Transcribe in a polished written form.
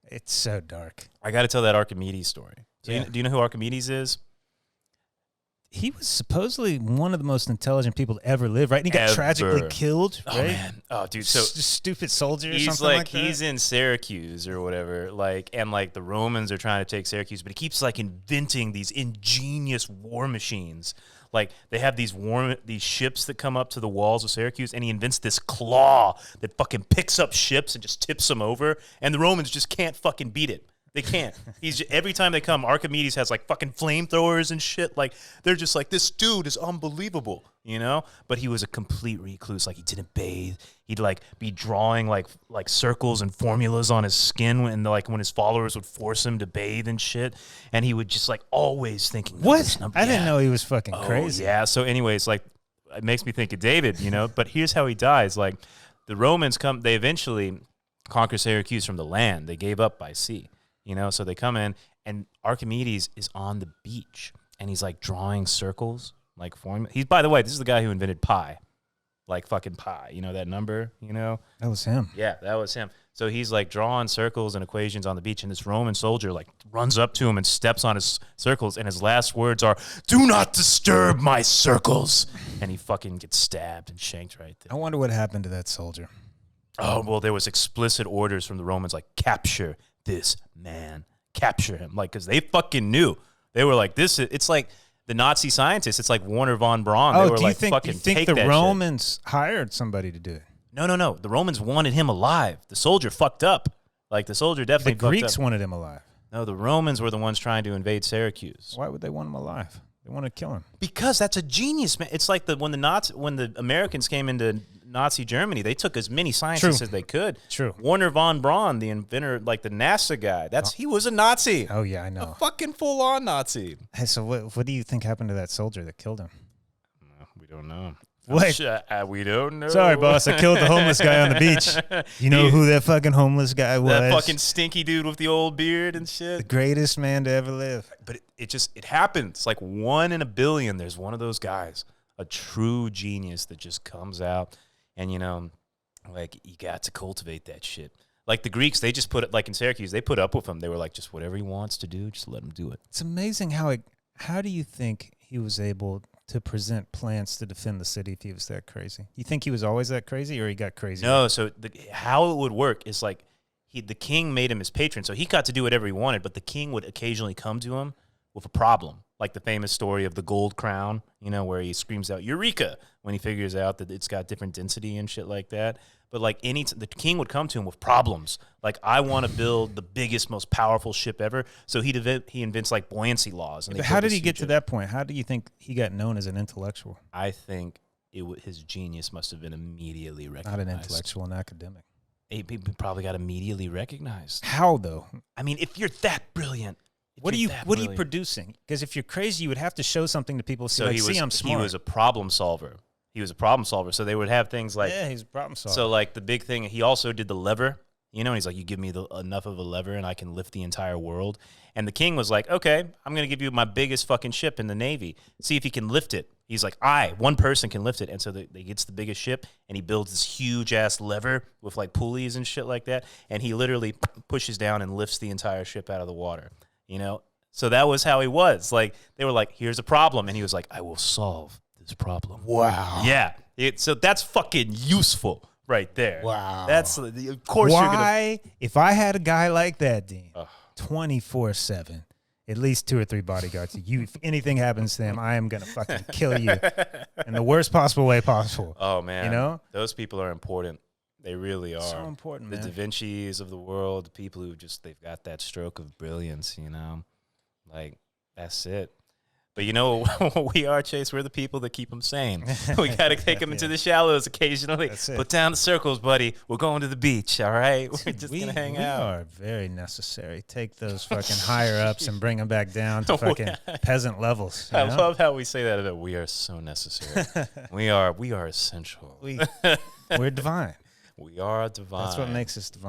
It's so dark. I got to tell that Archimedes story. So Yeah. do you know who Archimedes is? He was supposedly one of the most intelligent people to ever live, right? And he got tragically killed, right? Oh, man. Oh, dude. So Just stupid soldier or he's something like that. He's in Syracuse or whatever, and the Romans are trying to take Syracuse, but he keeps inventing these ingenious war machines. Like they have these ships that come up to the walls of Syracuse, and he invents this claw that fucking picks up ships and just tips them over, and the Romans just can't fucking beat it. They can't. Every time they come, Archimedes has fucking flamethrowers and shit. They're just this dude is unbelievable, you know? But he was a complete recluse. He didn't bathe. He'd be drawing like circles and formulas on his skin when his followers would force him to bathe and shit. And he would just always thinking, what? I didn't know he was fucking crazy. Yeah. So anyways, it makes me think of David, you know? But here's how he dies. The Romans they eventually conquer Syracuse from the land. They gave up by sea. You know, so they come in, and Archimedes is on the beach, and he's drawing circles, formula. By the way, this is the guy who invented pi, fucking pi. You know that number? You know that was him. Yeah, that was him. So he's drawing circles and equations on the beach, and this Roman soldier runs up to him and steps on his circles, and his last words are, "Do not disturb my circles," and he fucking gets stabbed and shanked right there. I wonder what happened to that soldier. Oh well, there was explicit orders from the Romans capture this man, capture him, because they fucking knew. They were it's the Nazi scientists. It's Warner von Braun. Oh, they were do you think, fucking you think take the that Romans hired somebody to do it? No. The Romans wanted him alive. The soldier fucked up. The soldier definitely The Greeks wanted him alive. No, the Romans were the ones trying to invade Syracuse. Why would they want him alive? They want to kill him. Because that's a genius, man. It's when the Americans came into Nazi Germany, they took as many scientists as they could. True. Warner von Braun, the inventor, the NASA guy, he was a Nazi. Oh yeah, I know. A fucking full-on Nazi. Hey, so what do you think happened to that soldier that killed him? We don't know. Wait. We don't know. Sorry, boss. I killed the homeless guy on the beach. You know who that fucking homeless guy was? That fucking stinky dude with the old beard and shit. The greatest man to ever live. But it happens. 1 in a billion, there's one of those guys. A true genius that just comes out. And, you got to cultivate that shit. The Greeks, they just put it, in Syracuse, they put up with him. They were just whatever he wants to do, just let him do it. It's amazing how do you think he was able to present plans to defend the city if he was that crazy? You think he was always that crazy, or he got crazy? No, so how it would work is the king made him his patron, so he got to do whatever he wanted, but the king would occasionally come to him with a problem. The famous story of the gold crown, where he screams out "Eureka" when he figures out that it's got different density and shit like that. But the king would come to him with problems. I want to build the biggest, most powerful ship ever. So he invents buoyancy laws. And but how did he get to that point? How do you think he got known as an intellectual? I think his genius must have been immediately recognized. Not an intellectual, an academic. He probably got immediately recognized. How though? I mean, if you're that brilliant. What are you producing? Because if you're crazy, you would have to show something to people. See, see, I'm smart. He was a problem solver. So they would have things yeah, he's a problem solver. So the big thing, he also did the lever, and he's you give me enough of a lever and I can lift the entire world. And the king was okay, I'm going to give you my biggest fucking ship in the Navy. See if he can lift it. He's one person can lift it. And so he gets the biggest ship, and he builds this huge ass lever with pulleys and shit like that. And he literally pushes down and lifts the entire ship out of the water. So that was how he was. They were here's a problem. And he was I will solve this problem. Wow. Yeah. So that's fucking useful right there. Wow. Of course you're going to. If I had a guy like that, Dean, 24/7, at least 2 or 3 bodyguards. If anything happens to them, I am going to fucking kill you in the worst possible way possible. Oh, man. Those people are important. They really are. So important, man. The Da Vinci's of the world, the people who they've got that stroke of brilliance, that's it. But we are, Chase. We're the people that keep them sane. We got to take them into the shallows occasionally. Put down the circles, buddy. We're going to the beach, all right? We're just going to hang out. We are very necessary. Take those fucking higher-ups and bring them back down to fucking peasant levels. I love how we say that. We are so necessary. we are essential. We're divine. We are divine. That's what makes us divine.